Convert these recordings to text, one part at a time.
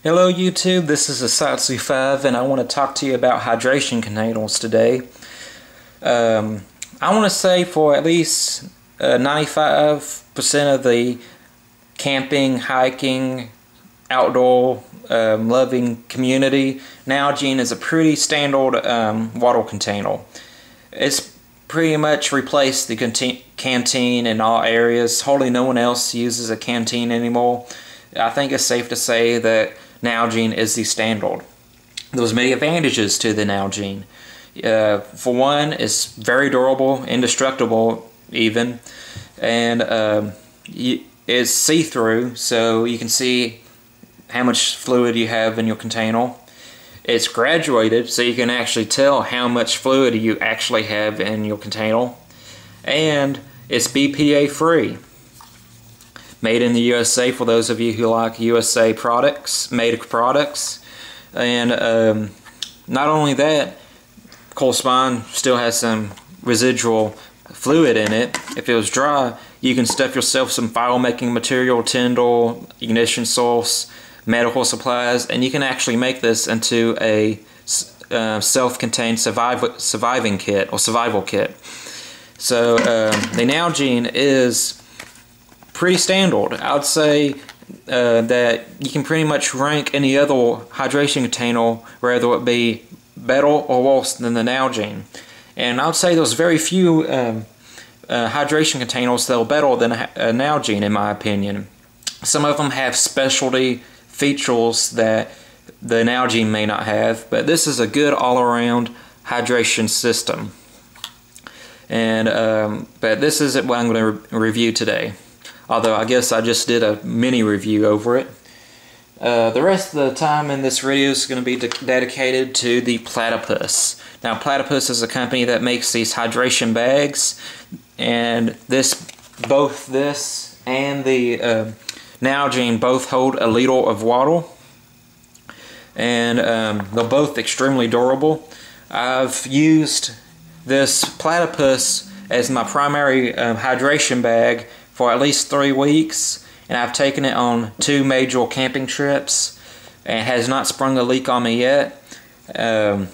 Hello YouTube, this is Asatsu5 and I want to talk to you about hydration containers today. I want to say for at least 95% of the camping, hiking, outdoor loving community, nalgene is a pretty standard water container. It's pretty much replaced the canteen in all areas. Hardly no one else uses a canteen anymore. I think it's safe to say that nalgene is the standard. There's many advantages to the nalgene. For one, it's very durable, indestructible even, and it's see-through, so you can see how much fluid you have in your container. It's graduated, so you can actually tell how much fluid you actually have in your container. And it's BPA-free. Made in the USA for those of you who like USA products, made products. And not only that, of course mine still has some residual fluid in it. If it was dry, you can stuff yourself some fire making material, tinder, ignition source, medical supplies, and you can actually make this into a self-contained surviving kit or survival kit. So the nalgene is pretty standard. I would say that you can pretty much rank any other hydration container, whether it be better or worse than the nalgene. And I would say there's very few hydration containers that are better than nalgene in my opinion. Some of them have specialty features that the nalgene may not have, but this is a good all-around hydration system. And but this isn't what I'm going to review today. Although I guess I just did a mini review over it. The rest of the time in this video is going to be dedicated to the Platypus. Now Platypus is a company that makes these hydration bags, and both this and the nalgene both hold a liter of water, and they're both extremely durable. I've used this Platypus as my primary hydration bag for at least 3 weeks, and I've taken it on 2 major camping trips and it has not sprung a leak on me yet. Some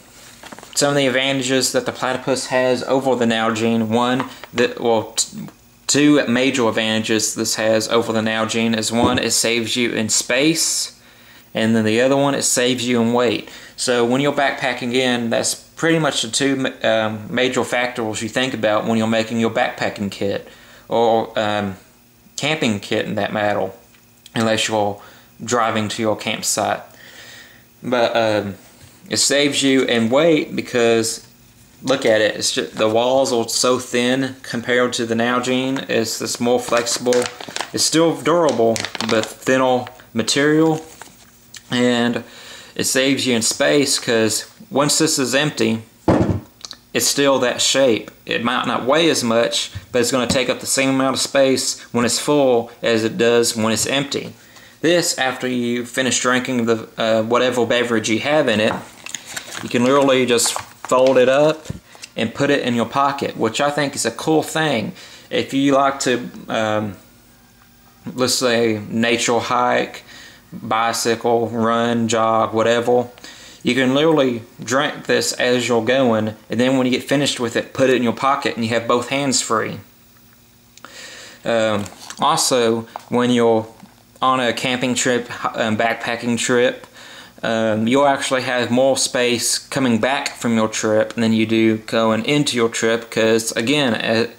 of the advantages that the Platypus has over the nalgene, two major advantages this has over the nalgene is one, it saves you in space, and then the other one, it saves you in weight. So when you're backpacking in, that's pretty much the two major factors you think about when you're making your backpacking kit or camping kit in that matter, unless you're driving to your campsite. But it saves you in weight because look at it, it's just, the walls are so thin compared to the nalgene. It's more flexible, it's still durable but thinner material, and it saves you in space because once this is empty, it's still that shape. It might not weigh as much, but it's going to take up the same amount of space when it's full as it does when it's empty. This, after you finish drinking the whatever beverage you have in it, you can literally just fold it up and put it in your pocket, which I think is a cool thing. If you like to, let's say, nature hike, bicycle, run, jog, whatever, you can literally drink this as you're going, and then when you get finished with it, put it in your pocket and you have both hands free. Also, when you're on a camping trip, backpacking trip, you'll actually have more space coming back from your trip than you do going into your trip, because again,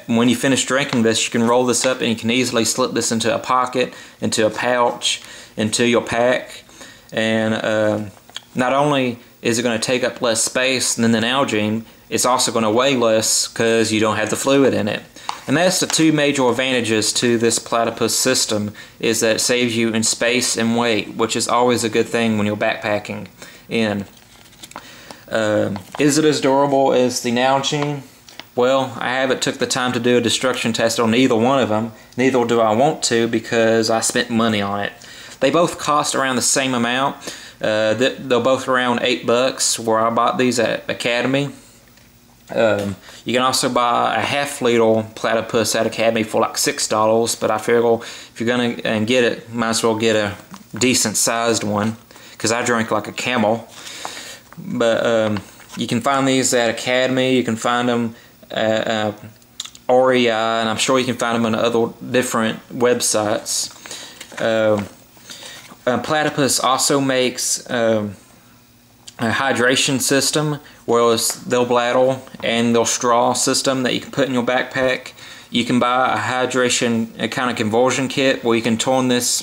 when you finish drinking this, you can roll this up and you can easily slip this into a pocket, into a pouch, into your pack, and not only is it going to take up less space than the nalgene, it's also going to weigh less because you don't have the fluid in it. And that's the two major advantages to this Platypus system, is that it saves you in space and weight, which is always a good thing when you're backpacking in. Is it as durable as the nalgene? Well, I haven't took the time to do a destruction test on either one of them. Neither do I want to because I spent money on it. They both cost around the same amount. They're both around $8 where I bought these at Academy. You can also buy a half-liter Platypus at Academy for like $6, but I figure if you're gonna get it, might as well get a decent sized one, because I drink like a camel. But you can find these at Academy, you can find them at REI, and I'm sure you can find them on other different websites. Platypus also makes a hydration system, whereas they'll bladle and they'll straw system that you can put in your backpack. You can buy a hydration, a kind of conversion kit where you can turn this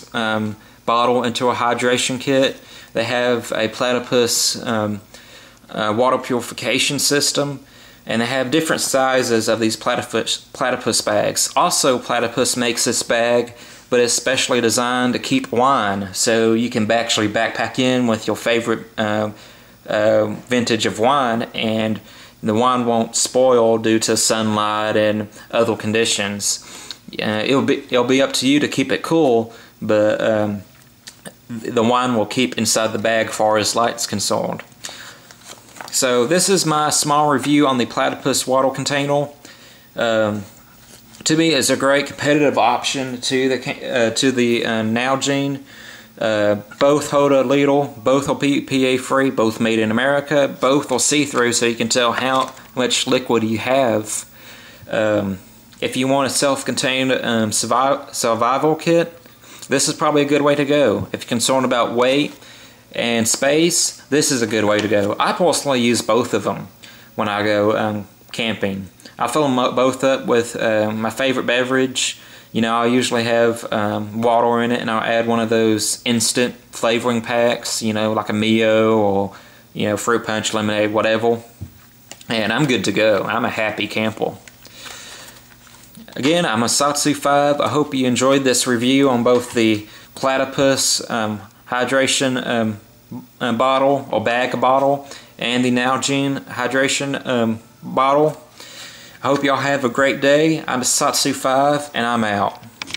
bottle into a hydration kit. They have a platypus water purification system, and they have different sizes of these platypus bags. Also, Platypus makes this bag, but it's specially designed to keep wine, so you can actually backpack in with your favorite vintage of wine, and the wine won't spoil due to sunlight and other conditions. It'll be up to you to keep it cool, but the wine will keep inside the bag as far as light's concerned. So this is my small review on the Platypus water container. To me, it's a great competitive option to the nalgene. Both hold a ladle, both are BPA-free, both made in America, both are see-through, so you can tell how much liquid you have. If you want a self-contained survival kit, this is probably a good way to go. If you're concerned about weight and space, this is a good way to go. I personally use both of them when I go camping. I fill them both up with my favorite beverage. You know, I usually have water in it, and I'll add one of those instant flavoring packs, you know, like a Mio or, you know, fruit punch, lemonade, whatever. And I'm good to go. I'm a happy camper. Again, I'm a Satsu5. I hope you enjoyed this review on both the Platypus hydration bottle or bag bottle and the nalgene hydration bottle. I hope y'all have a great day. I'm a Satsu5, and I'm out.